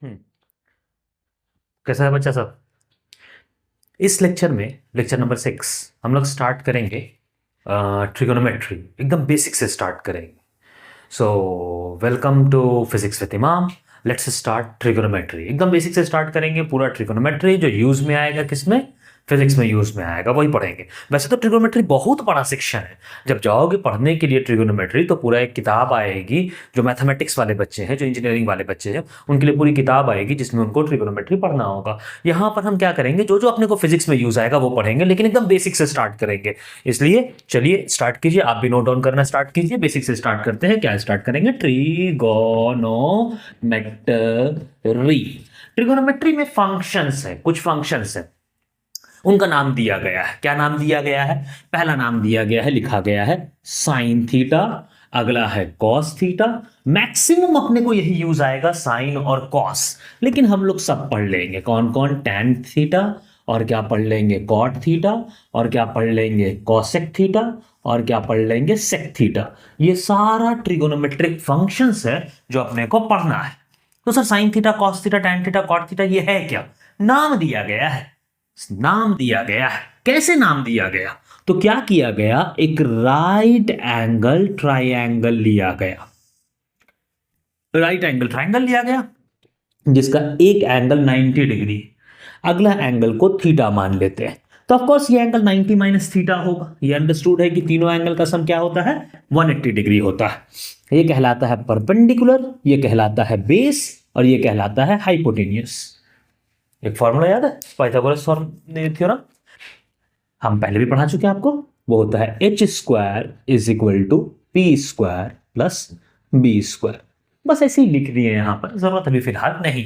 हम्म। कैसा है बच्चा सब? इस लेक्चर में लेक्चर नंबर 6 हम लोग स्टार्ट करेंगे ट्रिगोनोमेट्री, एकदम बेसिक से स्टार्ट करेंगे। So welcome to physics with Imam. Let's start trigonometry, एकदम बेसिक से स्टार्ट करेंगे। पूरा ट्रिगोनोमेट्री जो यूज में आएगा, किसमें? फिजिक्स में यूज में आएगा, वही पढ़ेंगे। वैसे तो ट्रिगोनोमेट्री बहुत बड़ा सेक्शन है। जब जाओगे पढ़ने के लिए ट्रिगोनोमेट्री तो पूरा एक किताब आएगी। जो मैथमेटिक्स वाले बच्चे हैं, जो इंजीनियरिंग वाले बच्चे हैं, उनके लिए पूरी किताब आएगी जिसमें उनको ट्रिगोनोमेट्री पढ़ना होगा। यहाँ पर हम क्या करेंगे, जो जो अपने को फिजिक्स में यूज आएगा वो पढ़ेंगे, लेकिन एकदम बेसिक से स्टार्ट करेंगे। इसलिए चलिए स्टार्ट कीजिए, आप भी नोट डाउन करना स्टार्ट कीजिए। बेसिक से स्टार्ट करते हैं। क्या स्टार्ट करेंगे? ट्रिगोनोमेट्री। ट्रिगोनोमेट्री में फंक्शंस है, कुछ फंक्शंस है, उनका नाम दिया गया है। क्या नाम दिया गया है? पहला नाम दिया गया है, लिखा गया है साइन थीटा। अगला है कॉस थीटा। मैक्सिमम अपने को यही यूज आएगा, साइन और कॉस। लेकिन हम लोग सब पढ़ लेंगे। कौन कौन? टैन थीटा, और क्या पढ़ लेंगे? कॉट थीटा, और क्या पढ़ लेंगे? कॉसेक थीटा, और क्या पढ़ लेंगे? Sec theta. ये सारा ट्रिगोनोमेट्रिक फंक्शंस है जो अपने को पढ़ना है। तो sir sine theta, cos theta, tan theta, cot theta ये है क्या? नाम दिया गया है। नाम दिया गया है। कैसे नाम दिया गया? तो क्या किया गया, एक राइट एंगल ट्राइंगल लिया गया। राइट एंगल ट्राइंगल लिया गया जिसका एक एंगल 90 डिग्री, अगला एंगल को थीटा मान लेते हैं। तो ऑफ कोर्स ये एंगल 90 माइनस थीटा होगा। ये अंडरस्टूड है कि तीनों एंगल का सम क्या होता है? 180 डिग्री होता है। ये कहलाता है परपेंडिकुलर, ये कहलाता है बेस, और ये कहलाता है हाइपोटेन्यूस। एक फॉर्मूला याद है, पाइथागोरस थ्योरम, हम पहले भी पढ़ा चुके हैं आपको। वो होता है H square is equal to P square plus B square. बस ऐसे ही लिख दिए यहां पर, जरूरत अभी फिलहाल नहीं।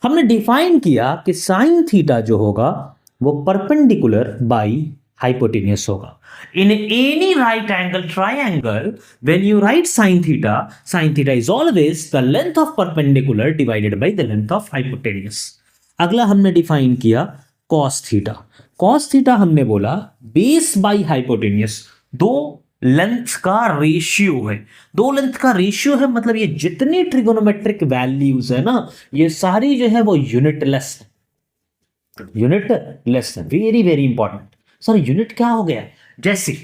हमने डिफाइन किया कि साइन थीटा जो होगा वो परपेंडिकुलर बाई हाइपोटेन्यूस होगा। इन any right angle triangle when you right sign theta is always the length of perpendicular divided by the length of hypotenuse. अगला हमने डिफाइन किया कॉस थीटा। कॉस थीटा हमने बोला base by hypotenuse, दो length का ratio है। दो length का रेशियो है, मतलब ये जितनी ट्रिगोनोमेट्रिक वैल्यूज है ना, ये सारी जो है वो यूनिटलेस है। यूनिटलेस है, very very important. Sir unit क्या हो गया? जैसे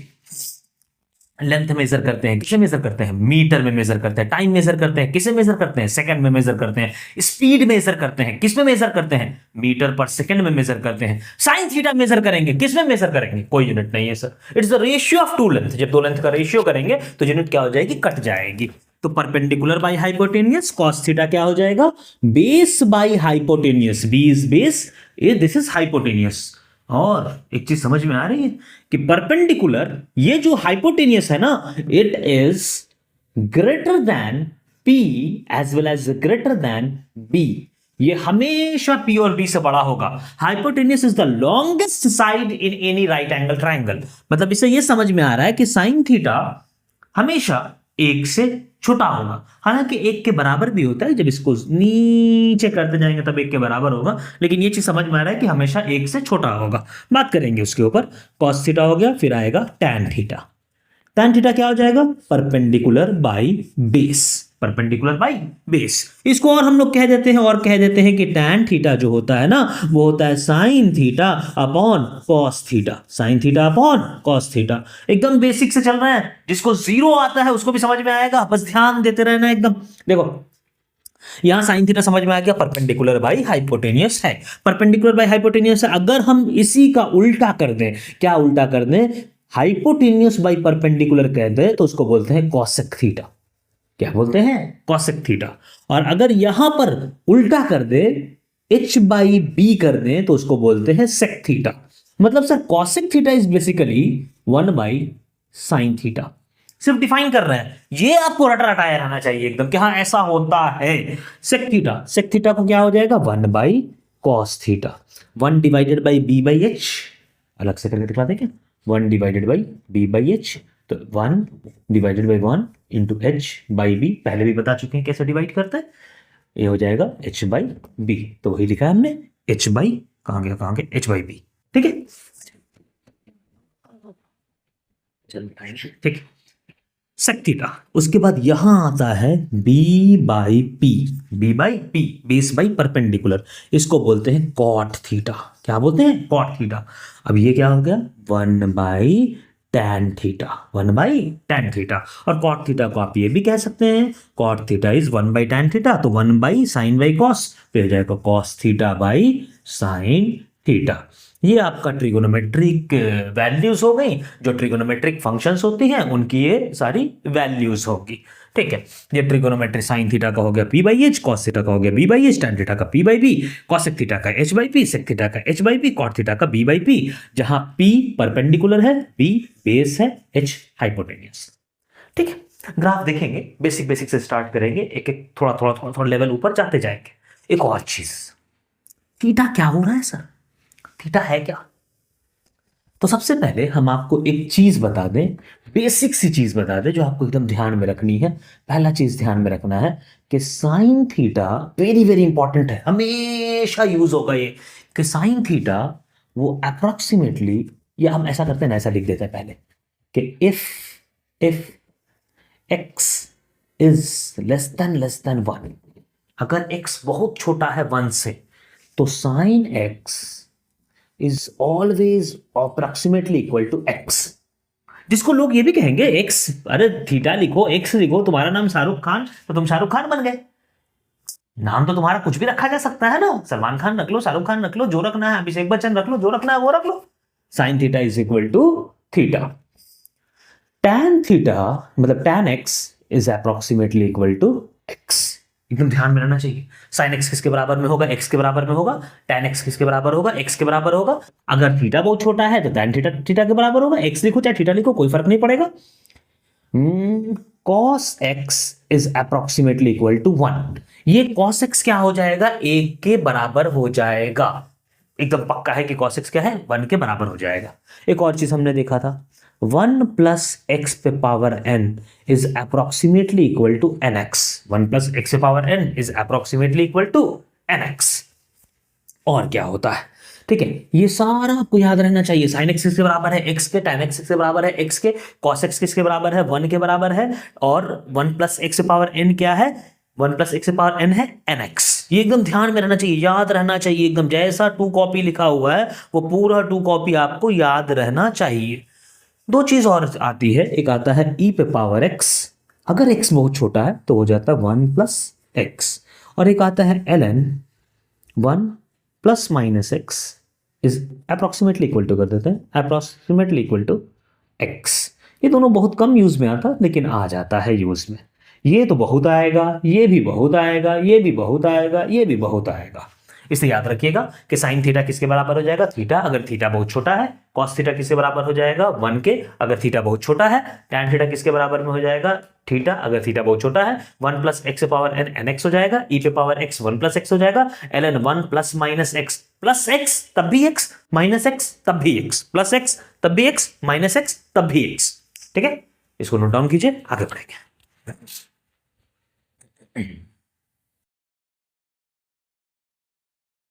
लेंथ मेजर करते हैं, किसे मेजर करते हैं? मीटर में मेजर करते हैं। टाइम मेजर करते हैं, किसे मेजर करते हैं? सेकंड में मेजर करते हैं। स्पीड मेजर करते हैं, किस में मेजर करते हैं? मीटर पर सेकंड में मेजर करते हैं। साइन थीटा मेजर करेंगे, किस में मेजर करेंगे? कोई यूनिट नहीं है sir, it's the ratio of two length. जब दो लेंथ का रेशियो करेंगे तो यूनिट क्या हो जाएगी? कट जाएगी। तो perpendicular by hypotenuse, cos theta क्या हो जाएगा? Base by hypotenuse, B is base, A this is hypotenuse. और एक चीज समझ में आ रही है कि परपेंडिकुलर, ये जो हाइपोटेनियस है ना, it is greater than P as well as greater than B. ये हमेशा पी और बी से बड़ा होगा। Hypotenuse is the longest side in any right angle triangle. मतलब इससे ये समझ में आ रहा है कि साइन थीटा हमेशा एक से छोटा होगा। हालांकि एक के बराबर भी होता है, जब इसको नीचे करते जाएंगे तब एक के बराबर होगा, लेकिन ये चीज समझ में आ रहा है कि हमेशा एक से छोटा होगा। बात करेंगे उसके ऊपर। कॉस थीटा हो गया, फिर आएगा टैन थीटा। टैन थीटा क्या हो जाएगा? Perpendicular by base, perpendicular by base. इसको और हम लोग कह देते हैं, और कह देते हैं कि टैन थीटा जो होता है ना, वो होता है sine theta upon cos theta. Sine theta upon cos theta. एकदम बेसिक से चल रहा है, जिसको जीरो आता है उसको भी समझ में आएगा, बस ध्यान देते रहना एकदम। देखो यहां साइन थीटा समझ में आ गया, परपेंडिकुलर बाई हाइपोटेनियस है। परपेंडिकुलर बाई हाइपोटेनियस है। अगर हम इसी का उल्टा कर दें, क्या उल्टा कर दें? हाइपोटेनियस बाई परपेंडिकुलर कह दें तो उसको बोलते हैं कॉसेक थीटा। क्या बोलते हैं? Cosec theta. और अगर यहां पर उल्टा कर दे, एच बाई बी कर दें तो उसको बोलते हैं सेक थीटा। मतलब sir cosec theta is basically 1 by sine theta. सिर्फ डिफाइन कर रहे हैं, ये आपको रटा रटाया रहना चाहिए एकदम कि हाँ ऐसा होता है। सेक थीटा, सेक थीटा को क्या हो जाएगा? 1 by cos theta. 1 divided by B by H, अलग से करके दिखा दें क्या? 1 divided by B by H, तो 1 divided by 1 into H by B. पहले भी बता चुके हैं कैसे डिवाइड करते हैं। ये हो जाएगा एच बाई बी, तो वही लिखा है हमने, एच बाई, कहां गया कहां गया, एच बाई बी। ठीक है, चलो ठीक है। Sec theta. उसके बाद यहां आता है B by P, B by P, base by perpendicular, इसको बोलते हैं कॉट थीटा। क्या बोलते हैं? Cot theta. अब ये क्या हो गया? 1 by tan theta, 1 by tan theta. और कॉट थीटा को आप ये भी कह सकते हैं cot theta is 1 by tan theta, तो 1 बाई sin बाई cos, फिर हो जाएगा cos theta by sin theta. ये आपका ट्रिगोनोमेट्रिक वैल्यूज हो गई, जो ट्रिगोनोमेट्रिक फंक्शंस होती हैं उनकी ये सारी वैल्यूज होगी। ठीक है, ये ट्रिगोनोमेट्री साइन थीटा का हो गया p by H, cos theta का हो गया b by H, tan theta का p by b, cosec theta का h by p, sec theta का h by p, cot theta का b बाई p, जहां p परपेंडिकुलर है, b बेस है, h हाइपोटेन्यूस। ठीक है, ग्राफ देखेंगे, बेसिक बेसिक से स्टार्ट करेंगे, एक एक थोड़ा थोड़ा थोड़ा थोड़ा लेवल ऊपर जाते जाएंगे। एक और चीज, थीटा क्या हो रहा है सर? थीटा है क्या? तो सबसे पहले हम आपको एक चीज बता दें, बेसिक सी चीज बता दें जो आपको एकदम ध्यान में रखनी है। पहला चीज ध्यान में रखना है कि sine theta very very important है, हमेशा यूज होगा ये, कि साइन थीटा वो अप्रोक्सीमेटली, या हम ऐसा करते हैं ना, ऐसा लिख देते हैं पहले कि if x is less than 1, अगर x बहुत छोटा है 1 से, तो sine x is always approximately equal to x, जिसको लोग ये भी कहेंगे x, अरे थीटा लिखो, x लिखो, तुम्हारा नाम शाहरुख खान तो तुम शाहरुख खान बन गए। नाम तो तुम्हारा कुछ भी रखा जा सकता है ना, सलमान खान रख लो, शाहरुख खान रख लो, जो रखना है, अभिषेक बच्चन रख लो, जो रखना है वो रख लो। Sine theta is equal to theta. tan theta मतलब tan x is approximately equal to x, एकदम ध्यान में रहना चाहिए। साइन x किसके बराबर में होगा? x के बराबर में होगा। tan x किसके बराबर होगा? x के बराबर होगा। अगर थीटा बहुत छोटा है तो tan थीटा थीटा के बराबर होगा। x लिखो चाहे थीटा लिखो, कोई फर्क नहीं पड़ेगा। cos x is approximately equal to 1, ये cos x क्या हो जाएगा? 1 के बराबर हो जाएगा। एकदम पक्का है कि cos x क्या है? 1 के बराबर हो जाएगा। एक और चीज हमने देखा था, 1 प्लस एक्स पे power n is approximately equal to nx, 1 plus x पे power n is approximately equal to nx। और क्या होता है? ठीक है, ये सारा आपको याद रहना चाहिए। साइन एक्स किसके बराबर है? x के। tan एक्स किसके बराबर है? x के। cos x किसके बराबर है? 1 के बराबर है। और 1 प्लस एक्स पे पावर n क्या है? 1 प्लस एक्स पे पावर n है nx। ये एकदम ध्यान में रहना चाहिए, याद रहना चाहिए, एकदम जैसा 2 कॉपी लिखा हुआ है वो पूरा 2 कॉपी आपको याद रहना चाहिए। दो चीज और आती है, एक आता है e पे पावर x, अगर x बहुत छोटा है तो हो जाता है 1 प्लस एक्स, और एक आता है ln 1 plus minus x is approximately equal to, कर देते हैं अप्रोक्सीमेटली इक्वल टू x। ये दोनों बहुत कम यूज में आता, लेकिन आ जाता है यूज में। ये तो बहुत आएगा, ये भी बहुत आएगा, ये भी बहुत आएगा, ये भी बहुत आएगा। इसे याद रखिएगा कि साइन थीटा किसके बराबर हो जाएगा? थीटा, अगर थीटा बहुत छोटा है। कॉस थीटा किसके बराबर हो जाएगा? 1 के, अगर थीटा बहुत छोटा है। टैन थीटा किसके बराबर में हो जाएगा? थीटा, अगर थीटा बहुत छोटा है। 1 plus x power n n x हो जाएगा। ई पे पावर एक्स 1 प्लस एक्स हो जाएगा। L N 1 plus minus x plus x तब भी एक्स, माइनस एक्स तब भी एक्स, प्लस एक्स तब भी एक्स, माइनस एक्स तब भी एक्स। ठीक है, इसको नोट डाउन कीजिए, आगे बढ़ेंगे।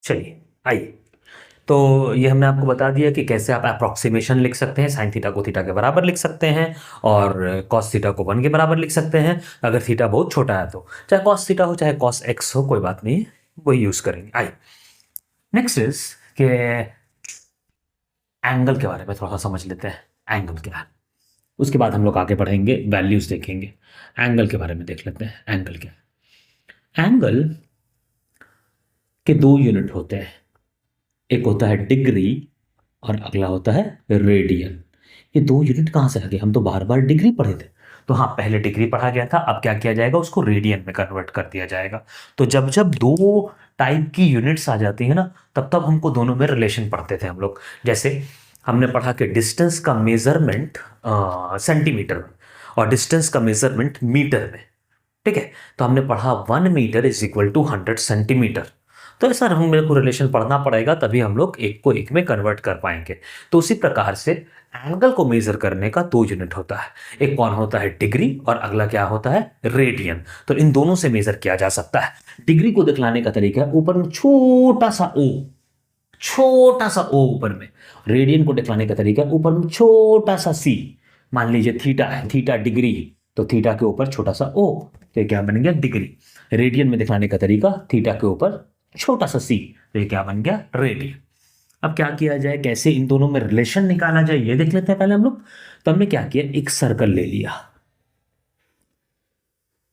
चलिए आइए, तो ये हमने आपको बता दिया कि कैसे आप अप्रोक्सीमेशन लिख सकते हैं। साइन थीटा को थीटा के बराबर लिख सकते हैं और कॉस थीटा को 1 के बराबर लिख सकते हैं। अगर थीटा बहुत छोटा है तो चाहे कॉस थीटा हो चाहे कॉस एक्स हो, कोई बात नहीं, वही यूज करेंगे। आइए, नेक्स्ट इज के एंगल के बारे में थोड़ा सा समझ लेते हैं। एंगल क्या है, उसके बाद हम लोग आगे बढ़ेंगे, वैल्यूज देखेंगे। एंगल के बारे में देख लेते हैं। एंगल क्या है? एंगल के 2 यूनिट होते हैं, एक होता है डिग्री और अगला होता है रेडियन। ये 2 यूनिट कहाँ से आ गए? हम तो बार बार डिग्री पढ़े थे, तो हाँ पहले डिग्री पढ़ा गया था, अब क्या किया जाएगा? उसको रेडियन में कन्वर्ट कर दिया जाएगा। तो जब जब 2 टाइप की यूनिट्स आ जाती है ना, तब तब हमको दोनों में रिलेशन पढ़ते थे हम लोग। जैसे हमने पढ़ा कि डिस्टेंस का मेजरमेंट सेंटीमीटर में और डिस्टेंस का मेजरमेंट मीटर में। ठीक है, तो हमने पढ़ा 1 metre is equal to 100 centimetre. तो सर हम मेरे को रिलेशन पढ़ना पड़ेगा, तभी हम लोग एक को एक में कन्वर्ट कर पाएंगे। तो उसी प्रकार से एंगल को मेजर करने का 2 यूनिट होता है, एक कौन होता है? डिग्री, और अगला क्या होता है? रेडियन। तो इन दोनों से मेजर किया जा सकता है। डिग्री को दिखलाने का तरीका है ऊपर में छोटा सा ओ, छोटा सा ओ ऊपर में। रेडियन को दिखलाने का तरीका है ऊपर में छोटा सा सी। मान लीजिए थीटा है, थीटा डिग्री, तो थीटा के ऊपर छोटा सा ओ, तो ये क्या बन गया डिग्री। रेडियन में दिखाने का तरीका थीटा के ऊपर छोटा सा सी, तो ये क्या बन गया रेडियन। अब क्या किया जाए, कैसे इन दोनों में रिलेशन निकाला जाए ये देख लेते हैं पहले हम लोग। तो हमने क्या किया, एक सर्कल ले लिया,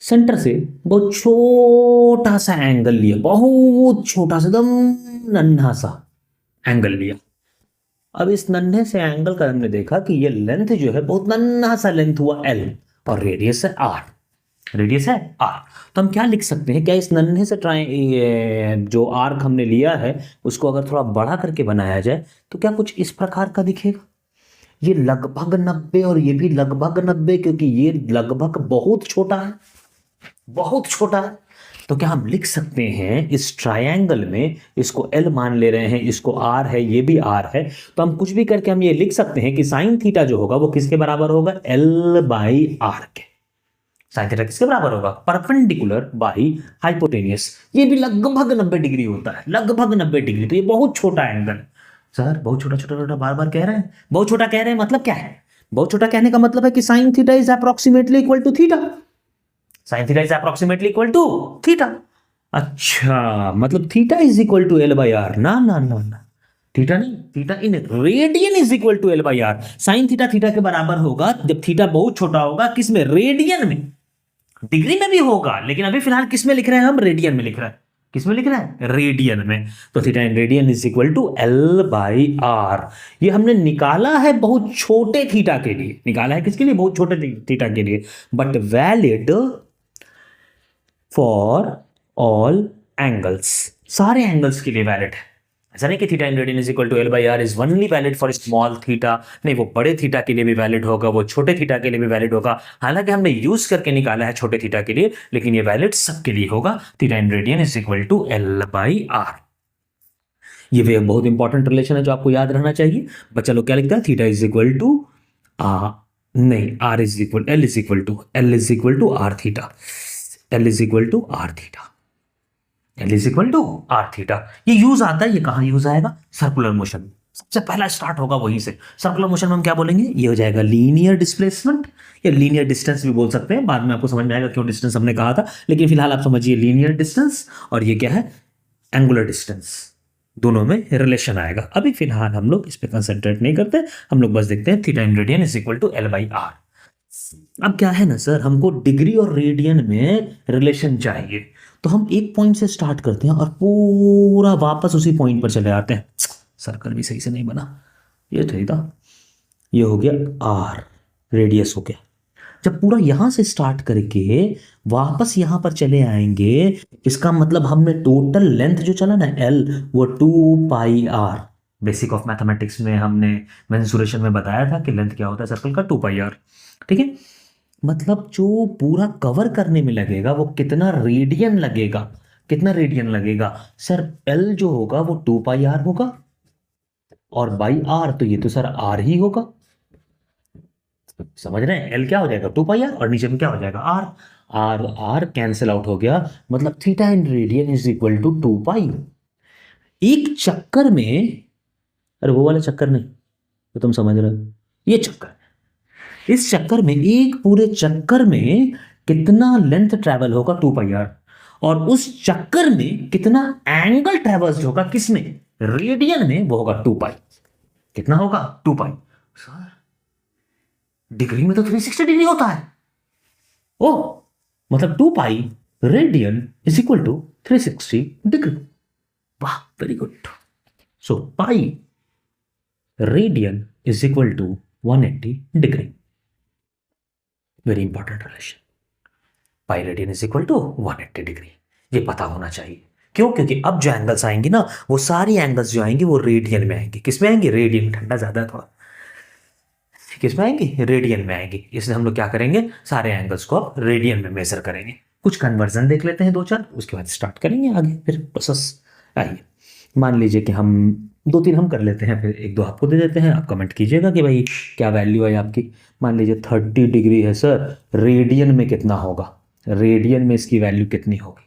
सेंटर से बहुत छोटा सा एंगल लिया, बहुत छोटा सा एकदम नन्हा सा एंगल लिया। अब इस नन्हे से एंगल का हमने देखा कि ये लेंथ जो है बहुत नन्हा सा लेंथ हुआ L, और रेडियस है R, रेडियस है R। तो हम क्या लिख सकते हैं, क्या इस नन्हे से जो आर्क हमने लिया है उसको अगर थोड़ा बड़ा करके बनाया जाए तो क्या कुछ इस प्रकार का दिखेगा। ये लगभग 90 और ये भी लगभग 90, क्योंकि ये लगभग बहुत छोटा है, बहुत छोटा है। तो क्या हम लिख सकते हैं इस ट्रायंगल में, इसको L मान ले रहे हैं, इसको R है, ये भी R है, तो हम कुछ भी करके हम ये लिख सकते हैं कि साइन थीटा जो होगा वो किसके बराबर होगा, L/R के। साइन थीटा किसके बराबर होगा, परपेंडिकुलर बाई हाइपोटेनियस। ये भी लगभग 90 डिग्री होता है, लगभग 90 डिग्री। तो ये बहुत छोटा एंगल। सर बहुत छोटा छोटा छोटा बार बार कह रहे हैं, बहुत छोटा कह रहे हैं, मतलब क्या है, बहुत छोटा कहने का मतलब है कि sine theta is approximately equal to theta, sine theta is approximately equal to theta. अच्छा, मतलब theta is equal to L/R, ना ना ना ना, थीटा नहीं, theta in radian is equal to L/R। Sine theta theta के बराबर होगा जब थीटा बहुत छोटा होगा, किसमें, रेडियन में। डिग्री में भी होगा, लेकिन अभी फिलहाल किसमें लिख रहे हैं हम, रेडियन में लिख रहे हैं। किसमें लिख रहा है, रेडियन में। तो theta in radian is equal to L/R। ये हमने निकाला है बहुत छोटे थीटा के लिए, निकाला है किसके लिए, बहुत छोटे थीटा के लिए, but valid for all angles, सारे एंगल्स के लिए वैलिड है। ऐसा नहीं कि theta in radian is equal to L/R is only valid for small theta, नहीं, वो बड़े थीटा के लिए भी वैलिड होगा, वो छोटे थीटा के लिए भी वैलिड होगा। हालांकि हमने यूज करके निकाला है छोटे थीटा के लिए, लेकिन ये वैलिड सबके लिए होगा। Theta in radian is equal to L/R। ये भी एक बहुत इंपॉर्टेंट रिलेशन है जो आपको याद रहना चाहिए। बच्चा लोग क्या लिखता है, थीटा इज इक्वल टू नहीं, R is equal, L is equal to R theta, L is equal to R theta, L is equal to R theta. ये यूज आता है, ये कहाँ यूज आएगा, सर्कुलर मोशन। सबसे पहला स्टार्ट होगा वहीं से। सर्कुलर मोशन में हम क्या बोलेंगे, ये हो जाएगा लीनियर डिस्प्लेसमेंट या लीनियर डिस्टेंस भी बोल सकते हैं, बाद में आपको समझ में आएगा क्यों डिस्टेंस हमने कहा था, लेकिन फिलहाल आप समझिए लीनियर डिस्टेंस, और ये क्या है, एंगुलर डिस्टेंस, दोनों में रिलेशन आएगा। अभी फिलहाल हम लोग इस पे कंसंट्रेट नहीं करते, हम लोग बस देखते हैं theta in radian is equal to L/R। अब क्या है ना सर, हमको डिग्री और रेडियन में रिलेशन चाहिए, तो हम एक पॉइंट से स्टार्ट करते हैं और पूरा वापस उसी पॉइंट पर चले आते हैं। सर्कल भी सही से नहीं बना, ये सही था, ये हो गया R, रेडियस हो गया। जब पूरा यहां से स्टार्ट करके वापस यहां पर चले आएंगे, इसका मतलब हमने टोटल लेंथ जो चला ना L, वो 2πr, बेसिक ऑफ मैथमेटिक्स में हमने मेंसुरेशन में बताया था कि लेंथ क्या होता है सर्कल का, 2πr। ठीक है, मतलब जो पूरा कवर करने में लगेगा वो कितना रेडियन लगेगा, कितना रेडियन लगेगा सर, L जो होगा वो 2πr होगा, और बाई R तो ये तो सर R ही होगा। समझ रहे हैं, L क्या हो जाएगा 2πr, और नीचे में क्या हो जाएगा R कैंसिल आउट हो गया, मतलब theta in radian is equal to 2π। एक चक्कर में, अरे वो वाला चक्कर नहीं, तो तुम समझ रहे हो, ये चक्कर, इस चक्कर में, एक पूरे चक्कर में कितना लेंथ ट्रेवल होगा 2πr, और उस चक्कर में कितना एंगल ट्रेवल्स होगा, किसमें, रेडियन में, वो होगा 2π। कितना होगा, 2π। सर डिग्री में तो 360 डिग्री होता है, ओ मतलब 2π radian is equal to 360 degree. वाह, very good. So pi radian is equal to 180 degree. Very important relation, pi radian is equal to 180 degree, ये पता होना चाहिए। क्यों, क्योंकि अब जो एंगल्स आएंगे ना, वो सारी एंगल्स जो आएंगे वो रेडियन में आएंगे। किस में आएंगे, रेडियन, ठंडा ज्यादा है थोड़ा, किस में आएंगे, रेडियन में आएंगे। इसलिए हम लोग क्या करेंगे, सारे एंगल्स को अब रेडियन में मेजर करेंगे। कुछ कन्वर्जन देख लेते हैं 2-4, उसके बाद स्टार्ट करेंगे आगे फिर प्रोसेस। आइए, मान लीजिए कि हम 2-3 हम कर लेते हैं, फिर 1-2 आपको दे देते हैं, आप कमेंट कीजिएगा कि भाई क्या वैल्यू है आपकी। मान लीजिए 30 डिग्री है सर, रेडियन में कितना होगा, रेडियन में इसकी वैल्यू कितनी होगी।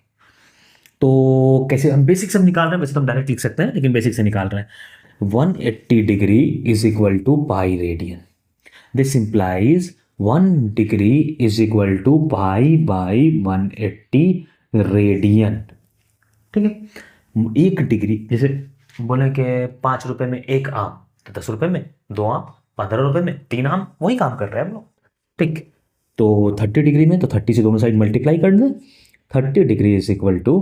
तो कैसे हम बेसिक सब निकाल रहे हैं, वैसे तो हम डायरेक्ट लिख सकते हैं, लेकिन बेसिक से निकाल रहे हैं। 180 degree is equal to pi radian. This implies 1 degree is equal to pi by 180 radian. ठीक है, 1 डिग्री जैसे बोले कि 5 रुपए में एक आम, तो 10 रुपए में 2 आम, 15 रुपए में 3 आम, वही काम कर रहे हैं हम लोग। ठीक, तो 30 डिग्री में तो 30 से दोनों साइड मल्टीप्लाई कर दें। 30 degree is equal to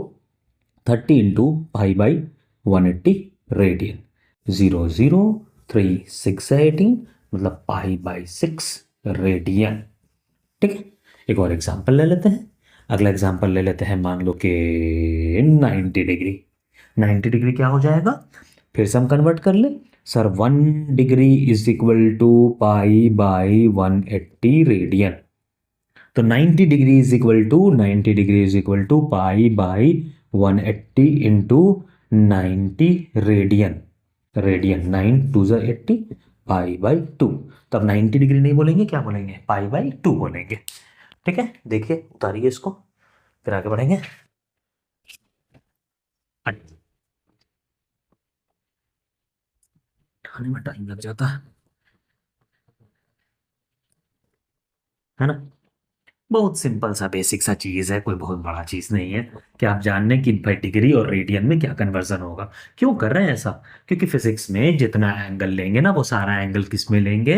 30 into pi by 180 radian. 0, 0, 3, 6, 18 मतलब पाई बाई 6 रेडियन। ठीक है, एक और एग्जांपल ले लेते हैं। अगला एग्जांपल ले लेते हैं, मान लो कि 90 डिग्री। 90 डिग्री क्या हो जाएगा, फिर से हम कन्वर्ट कर ले। Sir 1 degree is equal to pi by 180 radian. तो 90 degree is equal to 90 degree is equal to pi by 180 into 90 radian. Radian 9 2 80 pi by 2। तब 90 डिग्री नहीं बोलेंगे, क्या बोलेंगे, पाई बाई 2 बोलेंगे। ठीक है, देखिए उतारिए इसको, फिर आगे बढ़ेंगे। खाने में टाइम लग जाता है ना। बहुत सिंपल सा बेसिक सा चीज़ है, कोई बहुत बड़ा चीज़ नहीं है कि आप जान लें कि भाई डिग्री और रेडियन में क्या कन्वर्जन होगा। क्यों कर रहे हैं ऐसा, क्योंकि फिजिक्स में जितना एंगल लेंगे ना, वो सारा एंगल किस में लेंगे,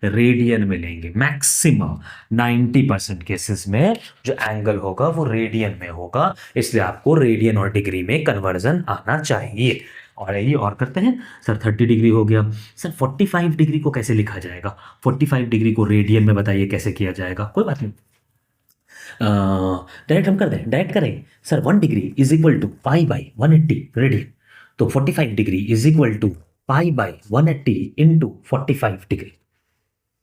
रेडियन में लेंगे। मैक्सिमम 90% केसेस में जो एंगल होगा वो रेडियन में होगा, इसलिए आपको रेडियन और डिग्री में कन्वर्जन आना चाहिए। और ये और करते हैं। सर 30 डिग्री हो गया, सर 45 डिग्री को कैसे लिखा जाएगा, 45 डिग्री को रेडियन में बताइए कैसे किया जाएगा। कोई बात नहीं, डायरेक्ट हम कर दें, डायरेक्ट करें। Sir 1 degree is equal to pi by 180 radian, तो 45 degree is equal to pi by 180 into 45 degree.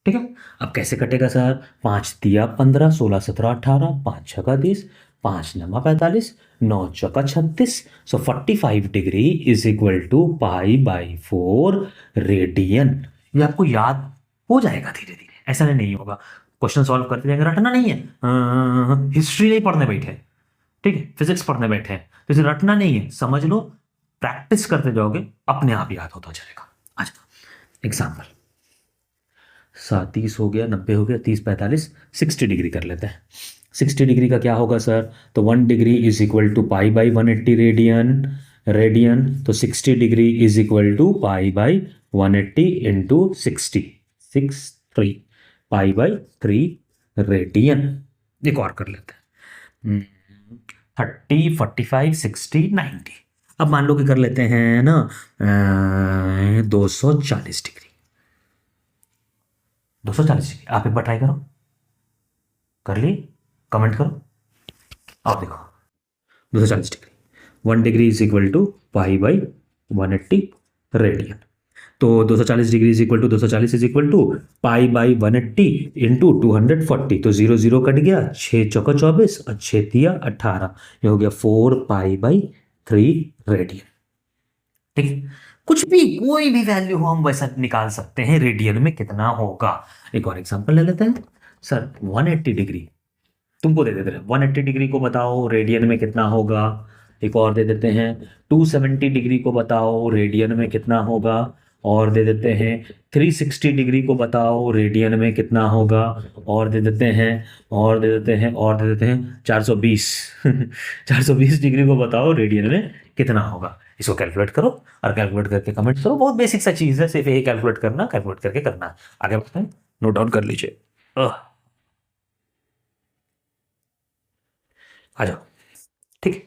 ठीक है, अब कैसे कटेगा सर, 5 तिया 15, 16 17 18, 5 छका 30, 5 नमा 45, 9 चौका 36। So 45 degree is equal to pi by 4 radian. ये आपको याद हो जाएगा धीरे धीरे, ऐसा नहीं होगा। क्वेश्चन सॉल्व करते जाएंगे, रटना नहीं है, हिस्ट्री नहीं पढ़ने बैठे, ठीक है, फिजिक्स पढ़ने बैठे हैं, तो इसे रटना नहीं है, समझ लो, प्रैक्टिस करते जाओगे अपने आप याद होता जाएगा। अच्छा, एग्जाम्पल 30 हो गया, 90 हो गया, 30 45, 60 डिग्री कर लेते हैं। 60 डिग्री का क्या होगा सर, तो 1 degree is equal to pi by 180 radian. Radian तो 60 degree is equal to pi by 180 into 60, 6 3 pi by 3 radian. एक और कर लेते हैं, 30 45 60 90। अब मान लो कि कर लेते हैं ना 240 डिग्री। 240 डिग्री आप एक बार ट्राई करो, कर ली, कमेंट करो। आप देखो 240 degree, 1 degree is equal to pi by 180 radian. तो 240 degree is equal to 240 is equal to pi by 180 into 240। तो 0 0 कट गया, 6 चौका 24 और 6 तिया 18, ये हो गया 4 पाई बाई 3 रेडियन। ठीक है, कुछ भी कोई भी वैल्यू हो हम वैसा निकाल सकते हैं, रेडियन में कितना होगा। एक और एग्जांपल ले लेते हैं। सर 180 डिग्री तुमको दे देते हैं, 180 डिग्री को बताओ रेडियन में कितना होगा। एक और दे देते हैं, 270 डिग्री को बताओ रेडियन में कितना होगा। और दे देते हैं 360 डिग्री को बताओ रेडियन में कितना होगा। और दे देते हैं, और दे देते हैं, और दे देते हैं 420 420 डिग्री को बताओ रेडियन में कितना होगा। इसको कैलकुलेट करो और कैलकुलेट करके कमेंट करो। बहुत बेसिक सा चीज़ है, सिर्फ यही कैलकुलेट करना, कैलकुलेट करके करना। आगे बढ़ते हैं, नोट डाउन कर लीजिए। आ जाओ, ठीक है,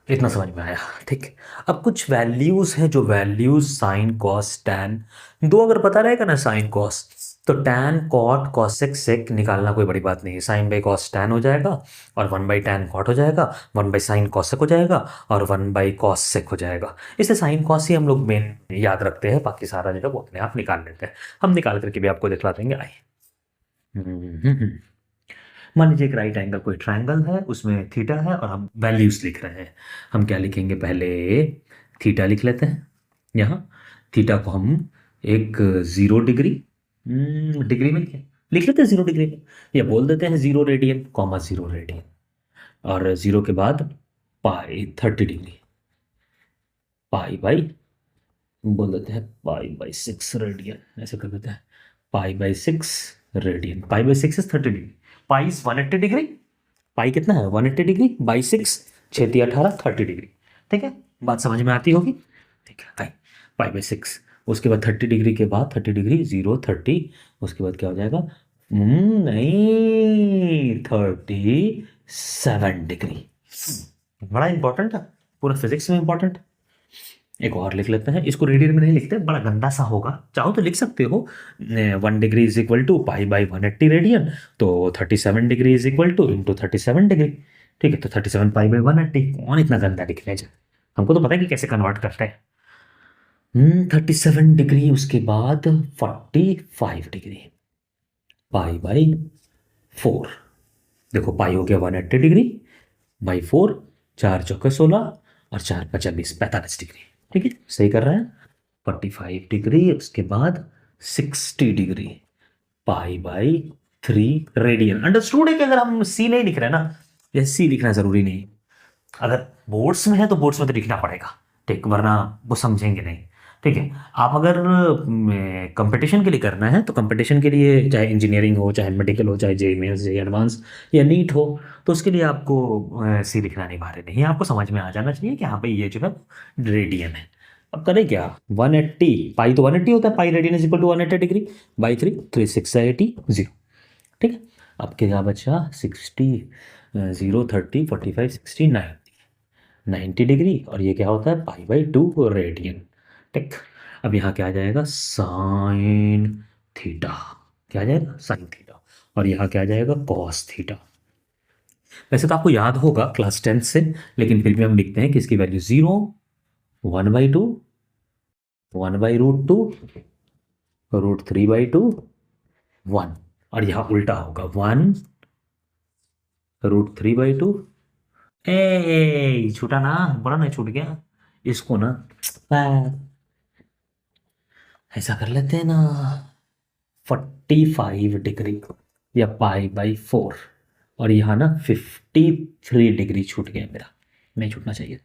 इतना समझ में आया। ठीक है, अब कुछ वैल्यूज हैं, जो वैल्यूज साइन कॉस टैन, दो अगर पता रहेगा ना साइन कॉस, तो टैन कॉट कॉसेक सेक निकालना कोई बड़ी बात नहीं है। साइन बाई कॉस टैन हो जाएगा, और 1/टैन कॉट हो जाएगा, 1/साइन कॉसेक हो जाएगा, और 1/कॉस सेक हो जाएगा। इसे साइन कॉस ही हम लोग मेन याद रखते हैं, बाकी सारा जो है वो अपने आप निकाल लेते हैं। हम निकाल करके भी आपको दिखला देंगे, आइए। मान लीजिए एक राइट एंगल कोई ट्रायंगल है, उसमें थीटा है और हम वैल्यूज लिख रहे हैं। हम क्या लिखेंगे, पहले थीटा लिख लेते हैं। यहाँ थीटा को हम एक 0 डिग्री, डिग्री में लिख लेते हैं 0 डिग्री में, या बोल देते हैं 0 रेडियन, कॉमा 0 रेडियन, और 0 के बाद पाई 30 डिग्री, पाई बाई, बोल देते हैं पाई बाई 6 रेडियन, ऐसे कर देते हैं pi by 6 radian. Pi by 6 is 30 degree. Pi is 180 degree. Pi कितना है 180 डिग्री बाई 6, 6 3 18 30 डिग्री। ठीक है, बात समझ में आती होगी। ठीक है, पाई बाई 6, उसके बाद 30 डिग्री के बाद 30 डिग्री 0 30, उसके बाद क्या हो जाएगा नहीं 37 डिग्री। बड़ा इंपॉर्टेंट है, पूरा फिजिक्स में इंपॉर्टेंट। एक और लिख लेते हैं, इसको रेडियन में नहीं लिखते, बड़ा गंदा सा होगा, चाहो तो लिख सकते हो 1 degree is equal to pi by 180 radian, तो 37 degree is equal to into 37 degree. ठीक है, तो 37 पाई बाई 180, कौन इतना गंदा लिखने जाए, हमको तो पता है कि कैसे कन्वर्ट करते हैं। 37 डिग्री, उसके बाद 45 डिग्री, पाई बाई 4। देखो पाई हो गया 180 डिग्री बाई 4, 4 चौके 16 और 4 5 20, 45 डिग्री। ठीक है, सही कर रहे हैं। 45 डिग्री, उसके बाद 60 degree, pi by 3 radian. Understood है कि अगर हम सी नहीं लिख रहे हैं ना, या सी लिखना जरूरी नहीं, अगर बोर्ड्स में है तो बोर्ड्स में तो लिखना पड़ेगा, ठीक, वरना वो समझेंगे नहीं। ठीक है, आप अगर कंपटीशन के लिए करना है तो कंपटीशन के लिए चाहे इंजीनियरिंग हो, चाहे मेडिकल हो, चाहे जे मेंस जे एडवांस या नीट हो, तो उसके लिए आपको सी लिखना अनिवार्य नहीं है, आपको समझ में आ जाना चाहिए कि हाँ भाई ये जो है रेडियन है। अब करें क्या, 180, पाई तो 180 होता है, pi radian is equal to 180 degree by 3, 3 6 80 0। ठीक है, अब क्या बचा 60 0 30 45 60 90 डिग्री, और ये क्या होता है पाई बाई 2 रेडियन। ठीक, अब यहाँ क्या आ जाएगा साइन थीटा, क्या आ जाएगा साइन थीटा, और यहाँ क्या आ जाएगा कॉस थीटा। वैसे तो आपको याद होगा क्लास 10 से, लेकिन फिर भी हम लिखते हैं कि इसकी वैल्यू 0, 1/2, 1/√2, √3/2, 1, और यहाँ उल्टा होगा 1 √3/2। ए छूटा ना, बड़ा नहीं छूट गया, इसको ना ऐसा कर लेते हैं ना 45 डिग्री या पाई बाई 4, और यहाँ ना 53 डिग्री छूट गया मेरा, नहीं छूटना चाहिए।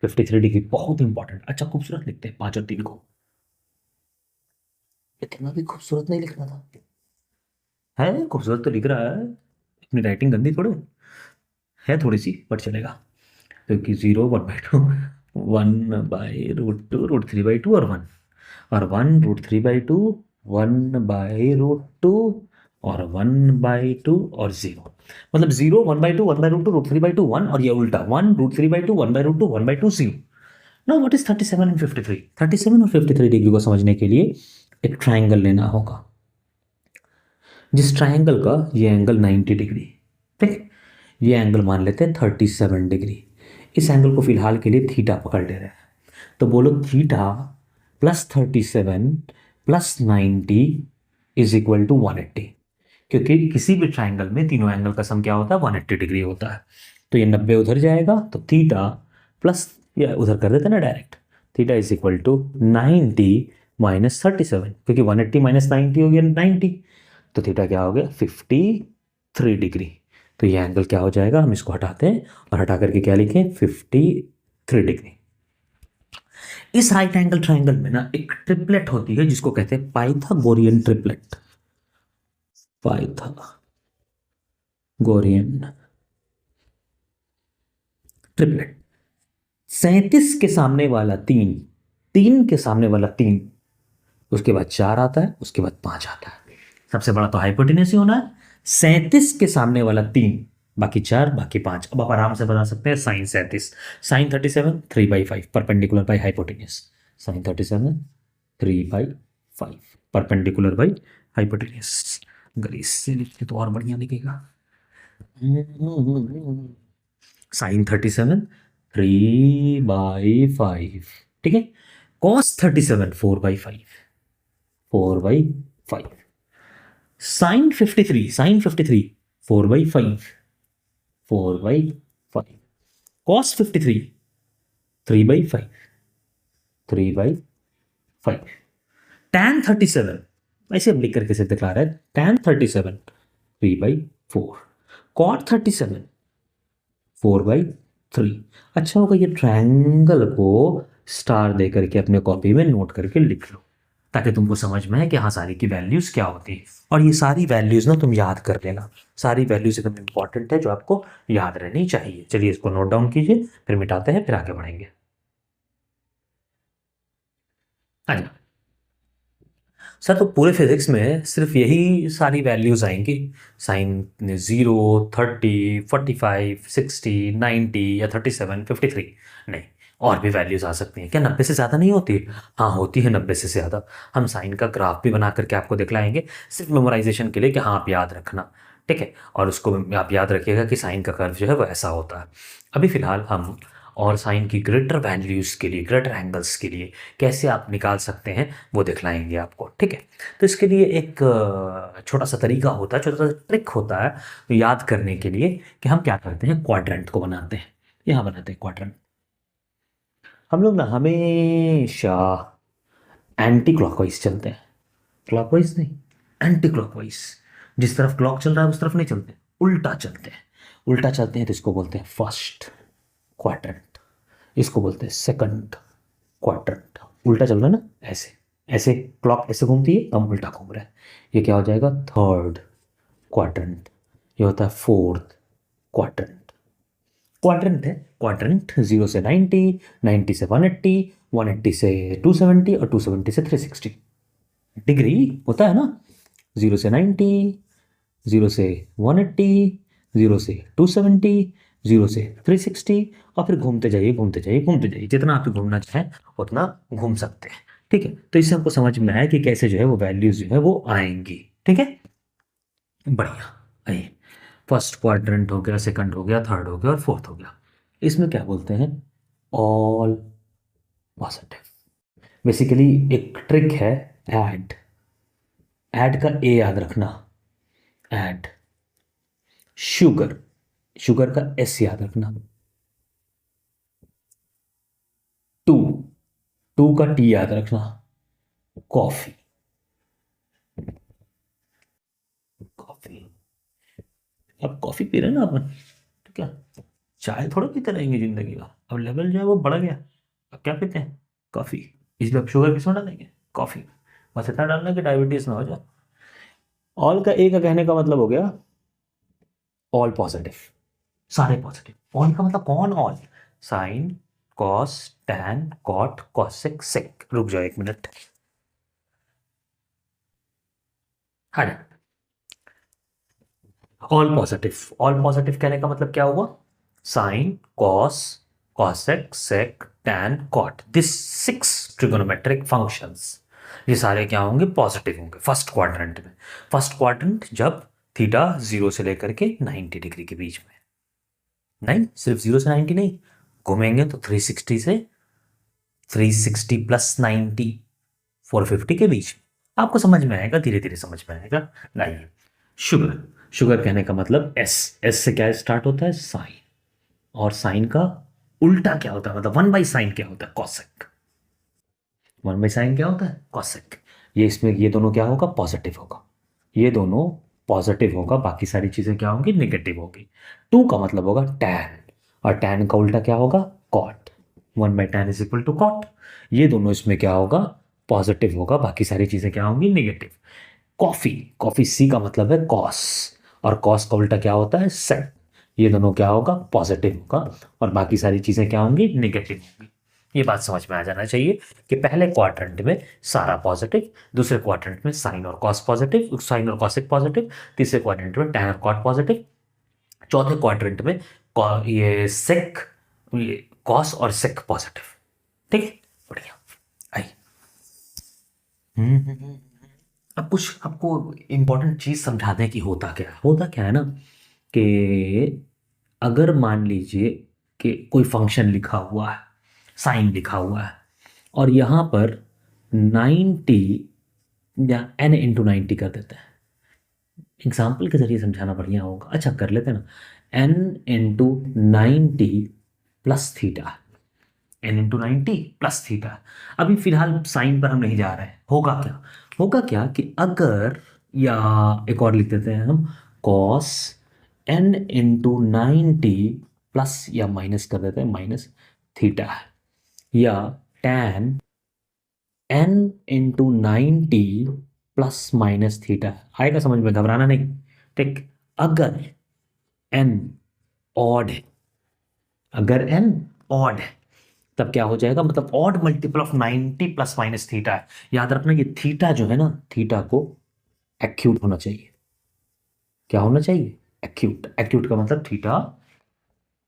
53 डिग्री बहुत इंपॉर्टेंट। अच्छा खूबसूरत लिखते हैं 5 और 3 को, इतना भी खूबसूरत नहीं लिखना था, है खूबसूरत तो लिख रहा है, अपनी राइटिंग गंदी थोड़े है, थोड़ी सी पर चलेगा, क्योंकि 0 1/2, 1/√2, √3/2 और 1, और 1 √3/2, 1/√2 और 1/2 और 0, मतलब 0 1/2 1/√2 √3/2 1, और ये उल्टा 1 √3/2 1/√2 1/2 0। Now what is 37 and 53? 37 और 53 डिग्री को समझने के लिए एक ट्राइंगल लेना होगा, जिस ट्राइंगल का ये एंगल 90 डिग्री, ठीक, ये एंगल मान लेते हैं 37 डिग्री, इस एंगल को फिलहाल के लिए थीटा पकड़ ले रहे हैं, तो बोलो theta plus 37 plus 90 is equal to 180, क्योंकि किसी भी ट्राइंगल में तीनों एंगल का सम क्या होता है 180 डिग्री होता है, तो ये 90 उधर जाएगा, तो थीटा प्लस, या उधर कर देते ना direct, theta is equal to 90 minus 37, क्योंकि 180 माइनस 90 हो गया 90, तो थीटा क्या हो गया 53 डिग्री। तो ये एंगल क्या हो जाएगा, हम इसको हटाते हैं और हटा करके क्या लिखें 53 डिग्री। इस राइट एंगल ट्राइंगल में ना एक ट्रिपलेट होती है जिसको कहते हैं पाइथागोरियन ट्रिपलेट, पाइथागोरियन ट्रिपलेट। 37 के सामने वाला 3, 3 के सामने वाला 3, उसके बाद 4 आता है, उसके बाद 5 आता है, सबसे बड़ा तो हाइपोटेन्यूज ही होना है। 37 के सामने वाला 3, बाकी 4, बाकी 5, अब आप आराम से बता सकते हैं sine 37, sine 37 3/5 perpendicular by hypotenuse, sine 37 3/5 perpendicular by hypotenuse. अगर इससे लिखते तो और बढ़िया दिखेगा, साइन 37 3/5, ठीक है, कॉस 37 4/5, 4/5, साइन 53 4/5, 4/5, कॉस 53 3/5, 3/5, tan 37, ऐसे हम लिख करके से दिखा रहे हैं, tan 37 3/4, cot 37 4/3। अच्छा होगा ये ट्रायंगल को स्टार दे करके अपने कॉपी में नोट करके लिख लो, ताकि तुमको समझ में आए कि हाँ सारी की वैल्यूज़ क्या होती है। और ये सारी वैल्यूज़ ना तुम याद कर लेना, सारी वैल्यूज़ एकदम इंपॉर्टेंट है जो आपको याद रहनी चाहिए। चलिए इसको नोट डाउन कीजिए, फिर मिटाते हैं, फिर आगे बढ़ेंगे। हाँ जी सर, तो पूरे फिजिक्स में सिर्फ यही सारी वैल्यूज़ आएंगी, साइन 0, 30, 45, 60, 90 या 37, 53? नहीं, और भी वैल्यूज़ आ सकती हैं। क्या 90 से ज़्यादा नहीं होती? हाँ होती है, 90 से ज़्यादा। हम साइन का ग्राफ भी बना करके आपको दिखलाएंगे, सिर्फ मेमोराइजेशन के लिए कि हाँ आप याद रखना, ठीक है। और उसको आप याद रखिएगा कि साइन का कर्व जो है वो ऐसा होता है। अभी फ़िलहाल हम और साइन की ग्रेटर वैल्यूज़ के लिए, ग्रेटर एंगल्स के लिए कैसे आप निकाल सकते हैं वो दिखलाएंगे आपको, ठीक है। तो इसके लिए एक छोटा सा तरीका होता है, छोटा सा ट्रिक होता है याद करने के लिए, कि हम क्या करते हैं, क्वाड्रेंट को बनाते हैं। यहाँ बनाते हैं क्वाड्रेंट। हम लोग ना हमेशा एंटी क्लॉकवाइज चलते हैं, क्लॉकवाइज नहीं, एंटी क्लॉकवाइज। जिस तरफ क्लॉक चल रहा है उस तरफ नहीं चलते, उल्टा चलते हैं। उल्टा चलते हैं तो इसको बोलते हैं फर्स्ट क्वाड्रेंट, इसको बोलते हैं सेकंड क्वाड्रेंट। उल्टा चल रहा है ना, ऐसे ऐसे क्लॉक ऐसे घूमती है, हम उल्टा घूम रहे हैं, ये क्या हो जाएगा, थर्ड क्वाड्रेंट। ये होता है फोर्थ क्वाड्रेंट। क्वाड्रेंट है, क्वाड्रेंट 0 से 90, 90 से 180, 180 से 270 और 270 से 360 डिग्री होता है ना। 0 से 90, 0 से 180, 0 से 270, 0 से 360, और फिर घूमते जाइए घूमते जाइए घूमते जाइए, जितना आप घूमना चाहें उतना घूम सकते हैं, ठीक है। तो इससे हमको समझ में आया कि कैसे जो है वो वैल्यूज जो है वो आएंगी, ठीक है। बढ़िया। आइए, फर्स्ट क्वाड्रेंट हो गया, सेकंड हो गया, थर्ड हो गया और फोर्थ हो गया। इसमें क्या बोलते हैं, ऑल पॉजिटिव। बेसिकली एक ट्रिक है, ऐड। ऐड का ए याद रखना, ऐड। शुगर, शुगर का एस याद रखना। टू, टू का टी याद रखना, कॉफी। कॉफी, अब कॉफी पी रहे हैं ना अपन, ठीक है। चाय थोड़ा पीते रहेंगे जिंदगी का, अब लेवल जो है वो बढ़ गया। अब क्या पीते हैं, कॉफी। इसलिए अब शुगर किसमें डालेंगे, कॉफी। बस इतना डालना कि डायबिटीज ना हो जाए। ऑल का ए का कहने का मतलब हो गया ऑल पॉजिटिव, सारे पॉजिटिव। ऑल का मतलब कौन all, sine, cos, tan, cot, cosec, sec. रुक जाओ एक मिनट। हाँ, ऑल पॉजिटिव। ऑल पॉजिटिव कहने का मतलब क्या हुआ, sine, cos, cosec, sec, tan, cot, this 6 trigonometric functions, ये सारे क्या होंगे, पॉजिटिव होंगे फर्स्ट क्वाड्रेंट में। फर्स्ट क्वाड्रेंट जब थीटा 0 से लेकर के 90 डिग्री के बीच में, नहीं सिर्फ 0 से 90 नहीं, घूमेंगे तो 360 से 360 प्लस 90, 450 के बीच में। आपको समझ में आएगा, धीरे धीरे समझ में आएगा। लाइए, शुगर, शुगर कहने का मतलब एस, एस से क्या स्टार्ट होता है, साइन। और साइन का उल्टा क्या होता है, मतलब 1/sin क्या होता है, कॉसेक। 1/sin क्या होता है, कॉसेक। ये इसमें ये दोनों क्या होगा, पॉजिटिव होगा, ये दोनों पॉजिटिव होगा, बाकी सारी चीजें क्या होंगी, निगेटिव होगी। टू का मतलब होगा टैन, और टैन का उल्टा क्या होगा, cot. 1/tan is equal to cot. ये दोनों इसमें क्या होगा, पॉजिटिव होगा, बाकी सारी चीजें क्या होंगी, निगेटिव। कॉफी, कॉफी सी का मतलब है कॉस, और कॉस का उल्टा क्या होता है, सेक। ये दोनों क्या होगा, पॉजिटिव होगा, और बाकी सारी चीजें क्या होंगी, निगेटिव होंगी। ये बात समझ में आ जाना चाहिए कि पहले क्वाड्रेंट में सारा पॉजिटिव, दूसरे क्वाड्रेंट में साइन और कॉस पॉजिटिव, साइन और कॉसिक पॉजिटिव, तीसरे क्वाड्रेंट में टैन और कॉट पॉजिटिव, चौथे क्वाड्रेंट में ये सेक, ये कॉस और सेक पॉजिटिव, ठीक है। बढ़िया। आई, अब कुछ आपको इंपॉर्टेंट चीज समझा दें कि होता क्या है। होता क्या है ना, कि अगर मान लीजिए कि कोई फंक्शन लिखा हुआ है, साइन लिखा हुआ है, और यहाँ पर 90 या n × 90 कर देते हैं। एग्जाम्पल के जरिए समझाना बढ़िया होगा, अच्छा कर लेते हैं ना, n × 90 plus theta, n × 90 plus theta. अभी फिलहाल साइन पर हम नहीं जा रहे हैं। होगा क्या, होगा क्या कि अगर, या एक और लिख देते हैं हम, कॉस n × 90 प्लस या माइनस कर देते हैं, माइनस थीटा, या tan n into 90 plus minus theta. आएगा समझ में, घबराना नहीं। ठीक, अगर n ऑड है, अगर n ऑड है तब क्या हो जाएगा, मतलब odd multiple of 90 plus minus theta है। याद रखना ये थीटा जो है ना, थीटा को एक्यूट होना चाहिए। क्या होना चाहिए? एक्यूट। एक्यूट का मतलब theta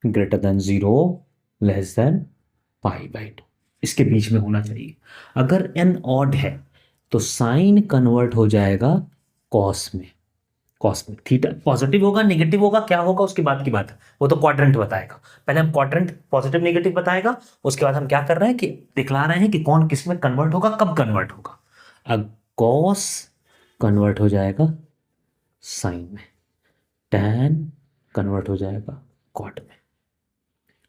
greater than 0, less than π/2, इसके बीच में होना चाहिए। अगर n ऑड है तो साइन कन्वर्ट हो जाएगा कॉस में। कॉस में थीटा पॉजिटिव होगा नेगेटिव होगा क्या होगा उसके बाद की बात है, वो तो क्वाड्रेंट बताएगा। पहले हम क्वाड्रेंट पॉजिटिव नेगेटिव बताएगा, उसके बाद हम क्या कर रहे हैं कि दिखला रहे हैं कि कौन किस में कन्वर्ट होगा, कब कन्वर्ट होगा। अब कॉस कन्वर्ट हो जाएगा साइन में, टैन कन्वर्ट हो जाएगा कॉट में।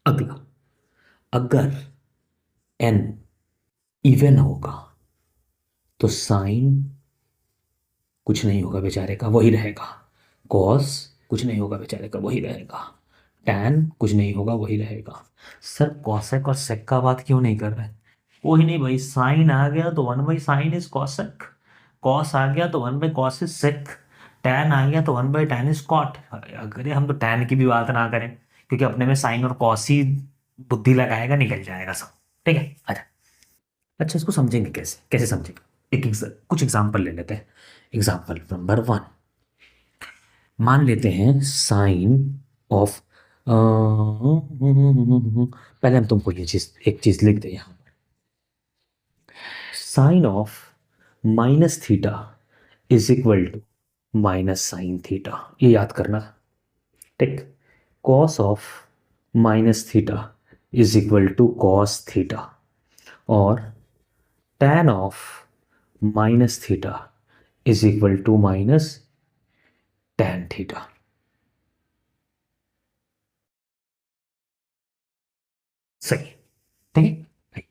अगला, अगर n इवन होगा तो साइन कुछ नहीं होगा बेचारे का, वही रहेगा। कॉस कुछ नहीं होगा बेचारे का, वही रहेगा। टैन कुछ नहीं होगा, वही रहेगा। सर कॉसेक और सेक का बात क्यों नहीं कर रहे? वही नहीं भाई, साइन आ गया तो 1/sin इज कॉसेक, कॉस आ गया तो 1/cos इज सेक, टैन आ गया तो 1/tan इज कॉट। अगर हम तो टैन की भी बात ना करें, क्योंकि अपने में साइन और कॉस ही बुद्धि लगाएगा, निकल जाएगा सब। ठीक है, अच्छा। अच्छा, इसको समझेंगे कैसे, कैसे समझेंगे? कुछ एग्जाम्पल ले लेते हैं। एग्जाम्पल नंबर 1, मान लेते हैं साइन ऑफ, पहले हम तुमको ये चीज, एक चीज लिख दे यहां। Sine of minus theta is equal to minus sine theta, ये याद करना। ठीक, cos of minus theta is equal to cos theta, और tan of minus theta is equal to minus tan theta. सही, ठीक है,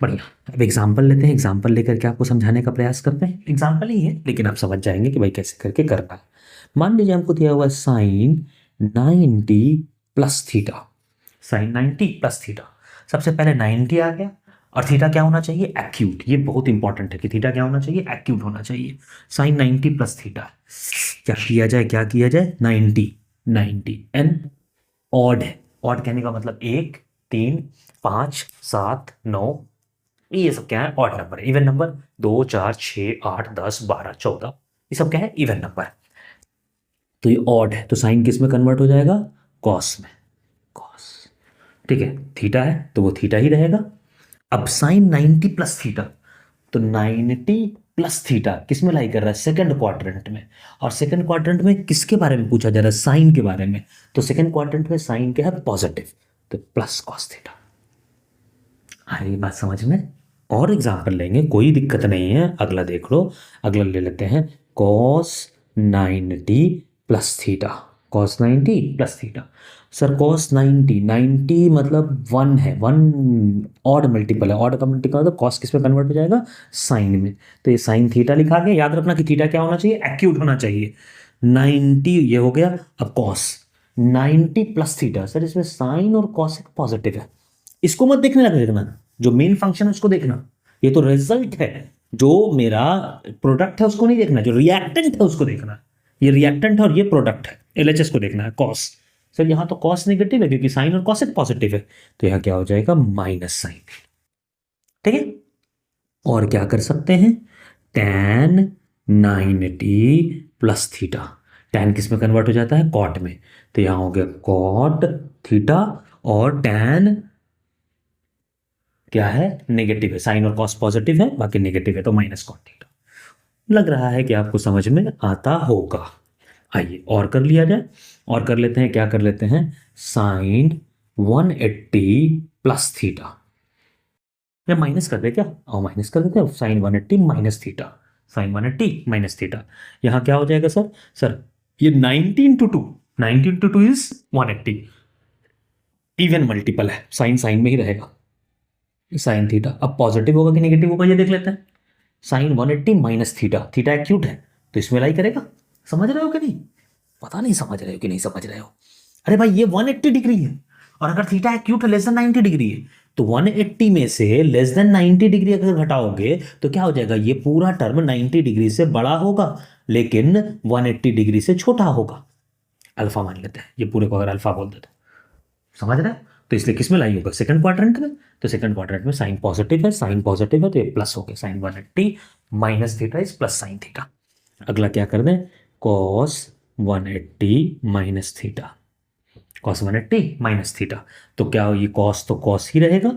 बढ़िया। अब एग्जाम्पल लेते हैं, एग्जाम्पल लेकर के आपको समझाने का प्रयास करते हैं। एग्जाम्पल ही है लेकिन आप समझ जाएंगे कि भाई कैसे करके करना है। मान लीजिए हमको दिया हुआ है sine 90 plus theta, sine 90 plus theta. सबसे पहले 90 आ गया, और थीटा क्या होना चाहिए? एक्यूट। ये बहुत इंपॉर्टेंट है कि थीटा क्या होना चाहिए? एक्यूट होना चाहिए। साइन 90 प्लस थीटा, क्या किया जाए, क्या किया जाए? 90 90 एन ऑड है। ऑड कहने का मतलब 1 3 5 7 9, ये सब क्या है? ऑड नंबर है। इवन नंबर 2 4 6 8 10 12 14, ये सब क्या है? Even number. तो ये ऑड है तो साइन किस में कन्वर्ट हो जाएगा? कॉस में, कॉस। ठीक है, थीटा है तो वो थीटा ही रहेगा। अब साइन 90 प्लस थीटा, तो 90 प्लस थीटा किस में लाई कर रहा है? सेकंड क्वाड्रेंट में। और सेकंड क्वाड्रेंट में किसके बारे में पूछा जा रहा है? साइन के बारे में। तो सेकंड क्वाड्रेंट में साइन क्या है? पॉजिटिव, तो प्लस कॉस थीटा। आ रही बात समझ में? और एग्जाम्पल लेंगे, कोई दिक्कत नहीं है। अगला देख लो, अगला ले लेते हैं cos 90 plus theta, cos 90 plus theta. Sir cos 90, 90 मतलब 1 है, 1 ऑड मल्टीपल है, ऑड का मल्टीपल मतलब कॉस किस में कन्वर्ट हो जाएगा? साइन में। तो ये साइन थीटा लिखा गया। याद रखना कि थीटा क्या होना चाहिए? एक्यूट होना चाहिए। 90 ये हो गया। अब कॉस 90 प्लस थीटा, सर इसमें साइन और कॉस पॉजिटिव है, इसको मत देखने लग देखना, जो मेन फंक्शन है उसको देखना। ये तो रिजल्ट है, जो मेरा प्रोडक्ट है उसको नहीं देखना, जो रिएक्टेंट है उसको देखना। ये रिएक्टेंट है और ये प्रोडक्ट है, एलएचएस को देखना है। कॉस, सर यहाँ तो कॉस नेगेटिव है क्योंकि साइन और कॉसेक पॉजिटिव है, तो यहाँ क्या हो जाएगा? Minus sine. ठीक है, और क्या कर सकते हैं? tan 90 प्लस थीटा, tan किस में कन्वर्ट हो जाता है? कॉट में। तो यहां हो गया कॉट थीटा, और tan क्या है? नेगेटिव है। साइन और कॉस पॉजिटिव है, बाकी नेगेटिव है, तो माइनस कॉट थीटा। लग रहा है कि आपको समझ में आता होगा। आइए और कर लिया जाए, और कर लेते हैं, क्या कर लेते हैं? साइन 180 प्लस थीटा, या माइनस कर दे क्या? और माइनस कर देते हैं। Sine 180 minus theta, sine 180 minus theta. यहां क्या हो जाएगा सर? सर ये 90 into 2, 90 into 2 is 180, even multiple है, साइन साइन में ही रहेगा, साइन थीटा। अब पॉजिटिव होगा कि नेगेटिव होगा ये देख लेते हैं। Sine 180 minus theta, theta acute है तो इसमें लाई करेगा। समझ रहे हो कि नहीं? पता नहीं समझ रहे हो कि नहीं समझ रहे हो। अरे भाई ये 180 डिग्री है, और अगर थीटा एक्यूट है लेस देन 90 डिग्री है, तो 180 में से लेस देन 90 डिग्री अगर घटाओगे तो क्या हो जाएगा, ये पूरा टर्म 90 डिग्री से बड़ा होगा लेकिन 180 डिग्री से छोटा होगा। अल्फा मान लेते हैं, ये पूरे को अगर अल्फा बोल देते, समझ रहे हैं? तो इसलिए किस में लाई होगा, सेकंड क्वाड्रेंट में। तो सेकंड क्वाड्रेंट में साइन पॉजिटिव है, साइन पॉजिटिव है तो ये प्लस हो गया, sine 180 minus theta is plus sine theta. अगला क्या कर दें, cos 180 minus theta, cos 180 minus theta. तो क्या ये कॉस तो कॉस ही रहेगा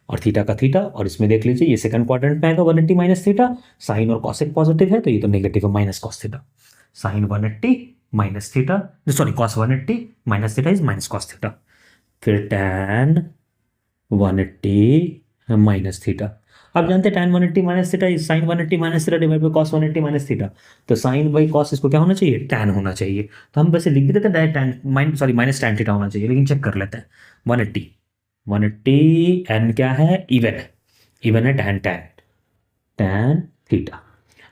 और थीटा का थीटा, और इसमें देख लीजिए ये सेकंड क्वाड्रेंट में आएगा 180 माइनस थीटा, साइन और कॉसेक पॉजिटिव है तो ये तो नेगेटिव है, minus cos theta. Sine 180 minus theta, sorry cos 180 minus theta is minus cos theta. फिर tan 180 माइनस थीटा। आप जानते हैं tan 180 minus theta is sine 180 minus theta divide by cos 180 minus theta. तो साइन बाई कॉस इसको क्या होना चाहिए, tan होना चाहिए। तो हम वैसे लिख भी देते हैं direct tan sorry minus tan theta होना चाहिए, लेकिन चेक कर लेते हैं। 180 n क्या है, इवन है, इवन है tan थीटा।